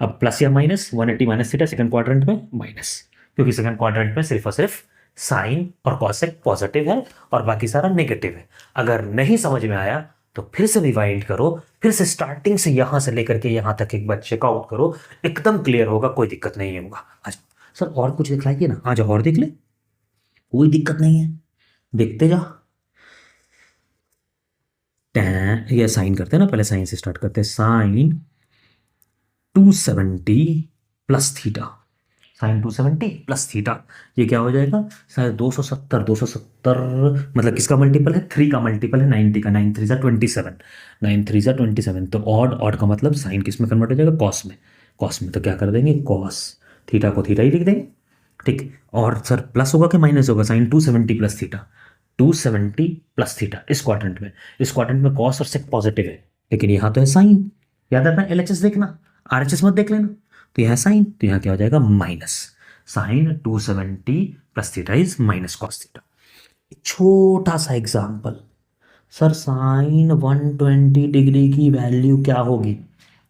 अब प्लस या minus 180 minus theta second quadrant में माइनस, क्योंकि सेकंड क्वाड्रेंट में सिर्फ और सिर्फ साइन और कॉसेक पॉजिटिव है और बाकी सारा नेगेटिव है। अगर नहीं समझ में आया तो फिर से रिवाइंड करो, फिर से स्टार्टिंग से यहां से लेकर के यहां तक एक बार चेकआउट करो, एकदम क्लियर होगा, कोई दिक्कत नहीं होगा। अच्छा सर और कुछ दिखलाइए ना, आ जाओ और देख ले, कोई दिक्कत नहीं है, देखते जा। टैन ये साइन करते हैं ना, पहले साइन से स्टार्ट करते हैं, sine 270 plus theta, sine 270 plus theta, ये क्या हो जाएगा, सर 270 मतलब किसका मल्टीपल है, 3 का मल्टीपल है 90 का, 9 3 जा 27, 9 3 जा 27। तो ऑड, ऑड का मतलब साइन किस में कन्वर्ट हो जाएगा, कॉस में, कॉस में। तो क्या कर देंगे, कॉस थीटा को थीटा ही लिख देंगे, ठीक। और सर प्लस होगा कि माइनस होगा, sine 270 plus theta, 270 plus theta इस क्वाड्रेंट में, इस क्वाड्रेंट में कॉस और सेक पॉजिटिव है, लेकिन यहाँ तो है साइन, याद रखना एलएचएस देखना, आरएचएस मत देख लेना। तो यहाँ साइन, तो यहाँ क्या हो जाएगा, minus sine 270 plus theta is minus cos theta. छोटा सा एग्जांपल, सर साइन 120 डिग्री की वैल्यू क्या होगी,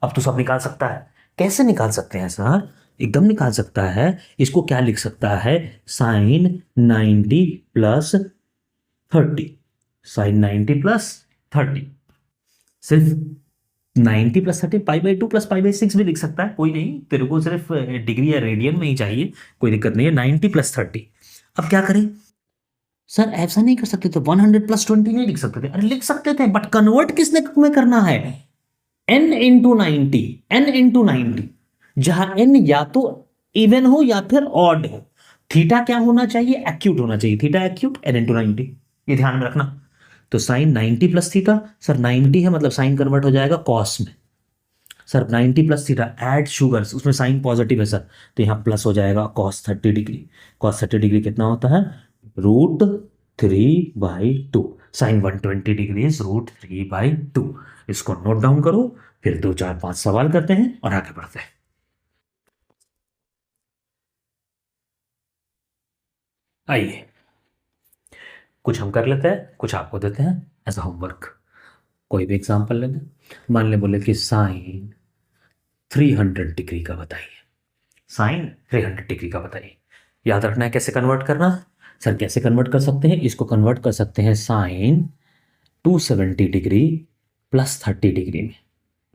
अब तो सब निकाल सकता है। कैसे निकाल सकते हैं सर, एकदम निकाल सकता है। इसको क्या लिख सकता है, साइन 90 प्लस 30, साइन 90 प्लस 30, सिर्फ 90 plus 30 pi by 2 plus pi by 6 भी लिख सकता है, कोई नहीं, तेरे को सिर्फ डिग्री या रेडियन में ही चाहिए, कोई दिक्कत नहीं है। 90 प्लस 30, अब क्या करें सर, ऐसा नहीं कर सकते थे, 100 प्लस 20 नहीं लिख सकते थे, अरे लिख सकते थे, बट कन्वर्ट किसने में करना है, n इंटू 90, n इंटू 90, जहां n या तो इवन हो या फिर ऑड हो। थीटा क्या होना चाहिए, एक्यूट होना चाहिए, थीटा एक्यूट, n इंटू 90, ये ध्यान में रखना। तो साइन 90 प्लस थीटा, सर 90 है मतलब साइन कन्वर्ट हो जाएगा कॉस में, sir 90 plus theta add sugars, उसमें साइन पॉजिटिव है सर, तो यहाँ प्लस हो जाएगा कॉस 30 डिग्री, कॉस 30 डिग्री कितना होता है, √3/2, साइन 120 डिग्री इज √3/2। इसको नोट डाउन करो, फिर 2 4 5 सवाल करते हैं और आगे बढ़ते हैं। आइए कुछ हम कर लेते हैं, कुछ आपको देते हैं एज अ होमवर्क। कोई भी एग्जांपल ले लें, मान ले बोले कि साइन 300 डिग्री का बताइए, साइन 300 डिग्री का बताइए। याद रखना है कैसे कन्वर्ट करना, सर कैसे कन्वर्ट कर सकते हैं, इसको कन्वर्ट कर सकते हैं साइन 270 डिग्री प्लस 30 डिग्री में,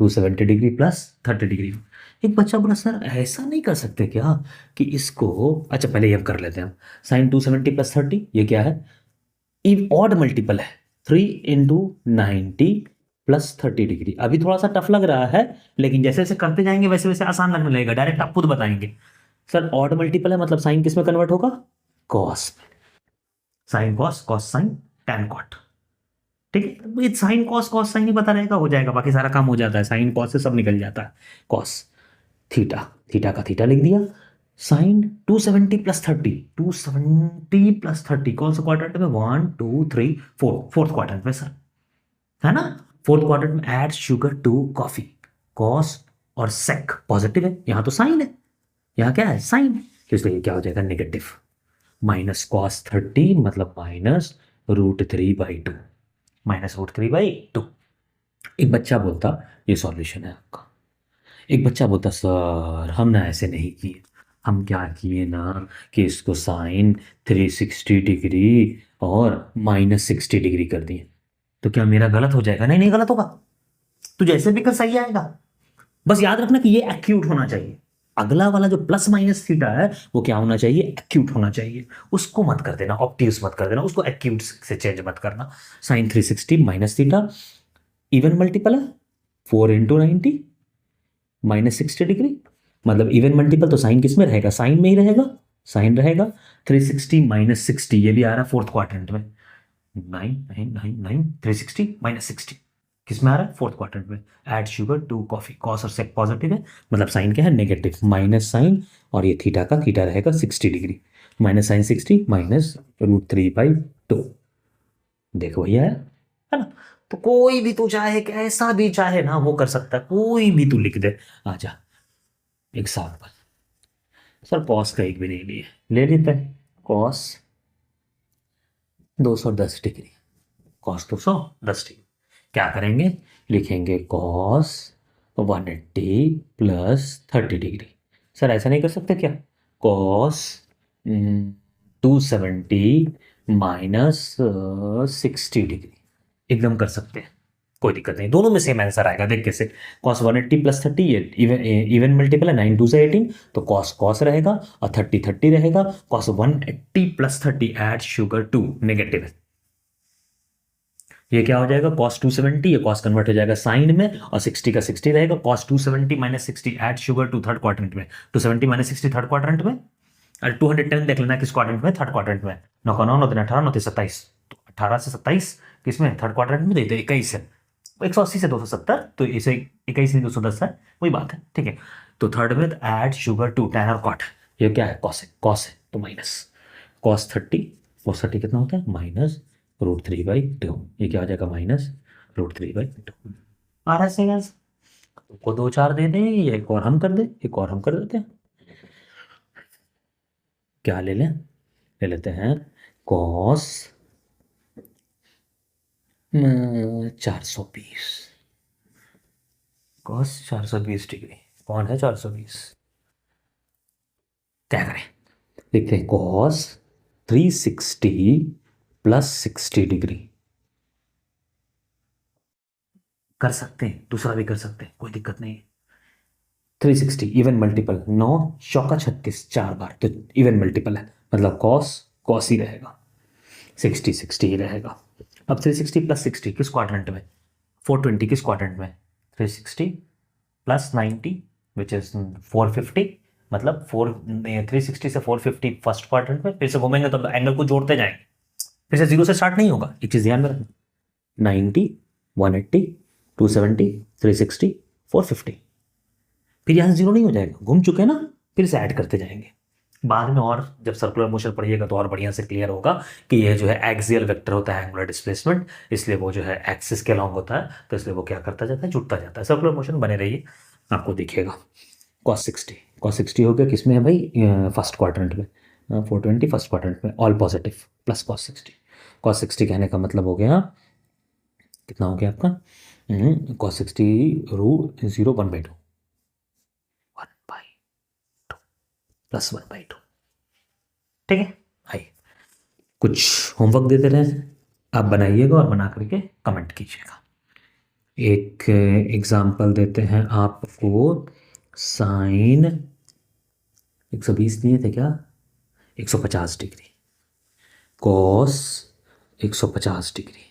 270 डिग्री प्लस 30 डिग्री में। एक बच्चा बोला सर ऐसा नहीं कर सकते क्या कि इसको, अच्छा पहले ये हम कर लेते हैं, साइन 270 प्लस 30 ये क्या है, ऑड मल्टीपल है, 3 इंटू 90 प्लस 30 डिग्री। अभी थोड़ा सा टफ लग रहा है, लेकिन जैसे जैसे करते जाएंगे वैसे वैसे आसान लगने लगेगा, डायरेक्ट आप खुद बताएंगे। सर ऑड मल्टीपल है मतलब साइन किस में कन्वर्ट होगा, कॉस में, sine cos, cos sine, tan cot, ठीक है। ये साइन कॉस, कॉस साइन ही पता रहेगा, हो जाएगा, बाकी सारा काम हो जाता है, साइन कॉस से सब निकल जाता है। कॉस थीटा, थीटा का थीटा लिख दिया, साइन 270 प्लस 30, 270 प्लस 30 कौन सा क्वाड्रेंट में, 1 2 3 4, फोर्थ क्वाड्रेंट में सर, है ना। फोर्थ क्वाड्रेंट में add sugar to coffee, cos और सेक पॉजिटिव है, यहां तो साइन है, यहां क्या है साइन, इसलिए क्या हो जाएगा नेगेटिव, माइनस कॉस 30 मतलब माइनस √3/2, माइनस √3/2। एक बच्चा बोलता ये सॉल्यूशन है आपका, एक बच्चा बोलता सर हम ना ऐसे नहीं किए, हम क्या किए ना कि इसको साइन 360 डिग्री और -60 डिग्री कर दिए। तो क्या मेरा गलत हो जाएगा? नहीं, नहीं गलत होगा, तो जैसे भी कर सही आएगा। बस याद रखना कि ये एक्यूट होना चाहिए। अगला वाला जो प्लस माइनस थीटा है वो क्या होना चाहिए? एक्यूट होना चाहिए। उसको मत कर देना ऑब्ट्यूस, मत कर देना उसको, एक्यूट से चेंज मत करना। Sine 360 minus theta even multiple है 4 इंटू 90 माइनस 60 डिग्री, मतलब इवन मल्टीपल तो साइन किस में रहेगा? साइन में ही रहेगा, साइन रहेगा। 360 माइनस 60 ये भी आ रहा है फोर्थ क्वाड्रेंट में, 9 360 माइनस 60 किस में आ रहा है? फोर्थ क्वाड्रेंट में। Add sugar to coffee, cos और सेक पॉजिटिव है, मतलब साइन क्या है? नेगेटिव, माइनस साइन और ये थीटा का थीटा रहेगा 60 डिग्री, माइनस साइन 60 माइनस √3/2। देखो भैया है ना? तो कोई भी तू चाहे कैसा भी चाहे ना वो कर सकता है, कोई भी तू लिख दे। आजा एग्जाम्पल, सर कॉस का एक भी नहीं लिए, ले लेते हैं कॉस 210 डिग्री, कॉस 210 डिग्री क्या करेंगे? लिखेंगे कॉस 180 प्लस 30 डिग्री। सर ऐसा नहीं कर सकते क्या? कॉस 270 माइनस 60 डिग्री, एकदम कर सकते हैं, कोई दिक्कत नहीं, दोनों में सेम आंसर आएगा। देख कैसे, कॉस 180 प्लस 30 ये इवन मल्टीपल है, 9 2 से 18 तो कॉस कॉस रहेगा और 30 30 रहेगा। Cos 180 plus 30 add sugar 2 negative है, ये क्या हो जाएगा? cos 270, ये cos कन्वर्ट हो जाएगा साइन में और 60 का 60 रहेगा। cos 270 minus 60 add sugar to third quadrant में, 270 माइनस 60 थर्ड क्वाड्रेंट में, और 210 देख लेना किस क्वाड्रेंट में? थर्ड क्वाड्रेंट में। 9 का 9 9 18 9 27, तो 18 से 27 किस में? थर्ड क्वाड्रेंट में। देखते 21 है, 180 से 270 तो इसे 21 से 210 है, वही बात है, ठीक है। तो थर्ड में ऐड शुगर टू tan और cot, ये क्या है? कॉस है, कॉस है तो माइनस cos 30, cos 30 कितना होता है? माइनस √3/2, ये क्या हो जाएगा? माइनस √3/2 आ रहा है सही आंसर। को 2 4 दे दें या एक और हम कर दें? एक और हम कर देते हैं, क्या ले लें? ले लेते हैं cos 420, cos 420 डिग्री, कौन है 420? क्या करें? लिखते हैं cos 360 प्लस 60 डिग्री, कर सकते हैं, दूसरा भी कर सकते हैं, कोई दिक्कत नहीं है। 360 इवन मल्टीपल, 9 चौका 36 4 बार, तो इवन मल्टीपल है, मतलब कॉस कॉस ही रहेगा, 60 60 ही रहेगा। अब 360 प्लस 60 किस क्वाड्रेंट में? 420 किस क्वाड्रेंट में? 360 प्लस 90 विच इज 450, मतलब 360 से 450 फर्स्ट क्वाड्रेंट में, फिर से घूमेंगे तो एंगल को जोड़ते जाएंगे, फिर से जीरो से स्टार्ट नहीं होगा, एक चीज ध्यान में रखना। 90 180 270 360 450, फिर यहाँ से जीरो नहीं हो जाएगा, घूम चुके हैं ना, फिर से ऐड करते जाएंगे। बाद में और जब सर्कुलर मोशन पढ़िएगा तो और बढ़िया से क्लियर होगा कि ये जो है एक्सियल वेक्टर होता है एंगुलर डिस्प्लेसमेंट, इसलिए वो जो है एक्सिस के अलॉन्ग होता है, तो इसलिए वो क्या करता जाता है? जुड़ता जाता है। सर्कुलर मोशन बने रहिए, आपको दिखेगा। cos 60 हो गया, किस में है भाई? फर्स्ट क्वाड्रेंट में, 420 फर्स्ट क्वाड्रेंट में, ऑल पॉजिटिव प्लस cos 60 कहने का मतलब हो गया कितना हो गया आपका? cos 60 √0 1/2 प्लस 1/2, ठीक है। आइए कुछ होमवर्क देते रहे, आप बनाइएगा और बना करके कमेंट कीजिएगा। एक एग्जाम्पल देते हैं आपको, साइन 120 दिए थे क्या? 150 degree, cos 150 degree,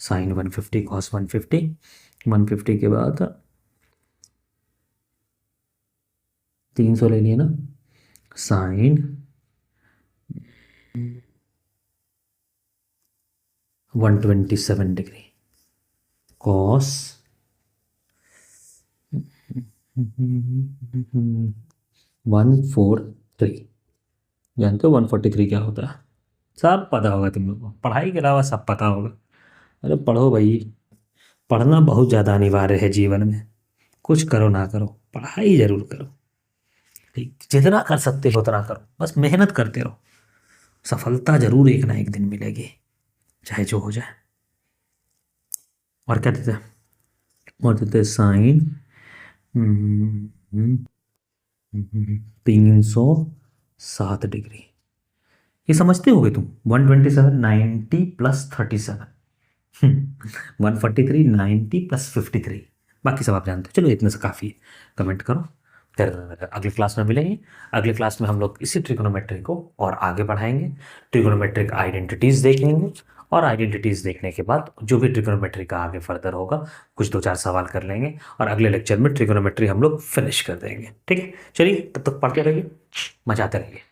sine 150 cos 150, 150 के बाद 300 ले लिए ना, साइन 127 डिग्री, कॉस 143, जानते हो 143 क्या होता है? सब पता होगा तुम लोग को, पढ़ाई के अलावा सब पता होगा। अरे पढ़ो भाई, पढ़ना बहुत ज़्यादा अनिवार्य है जीवन में, कुछ करो ना करो पढ़ाई जरूर करो, ठीक, जितना कर सकते हो उतना करो, बस मेहनत करते रहो, सफलता जरूर एक ना एक दिन मिलेगी, चाहे जो हो जाए। और क्या देते हैं? और देते हैं साइन 307 डिग्री, ये समझते होगे तुम। 127 90 प्लस 37 143, 90 + 53, बाकी सब आप जानते हो। चलो इतने से काफ़ी है, कमेंट करो। फिर अगली क्लास में मिलेंगे। अगली क्लास में हम लोग इसी ट्रिग्नोमेट्री को और आगे बढ़ाएंगे, ट्रिग्नोमेट्रिक आइडेंटिटीज़ देखेंगे, और आइडेंटिटीज़ देखने के बाद जो भी ट्रिग्नोमेट्री का आगे फर्दर होगा कुछ 2-4 सवाल कर लेंगे, और अगले लेक्चर में ट्रिग्नोमेट्री हम लोग फिनिश कर देंगे। ठीक है, चलिए तब तक पढ़ते रहिए, मजा आते रहिए।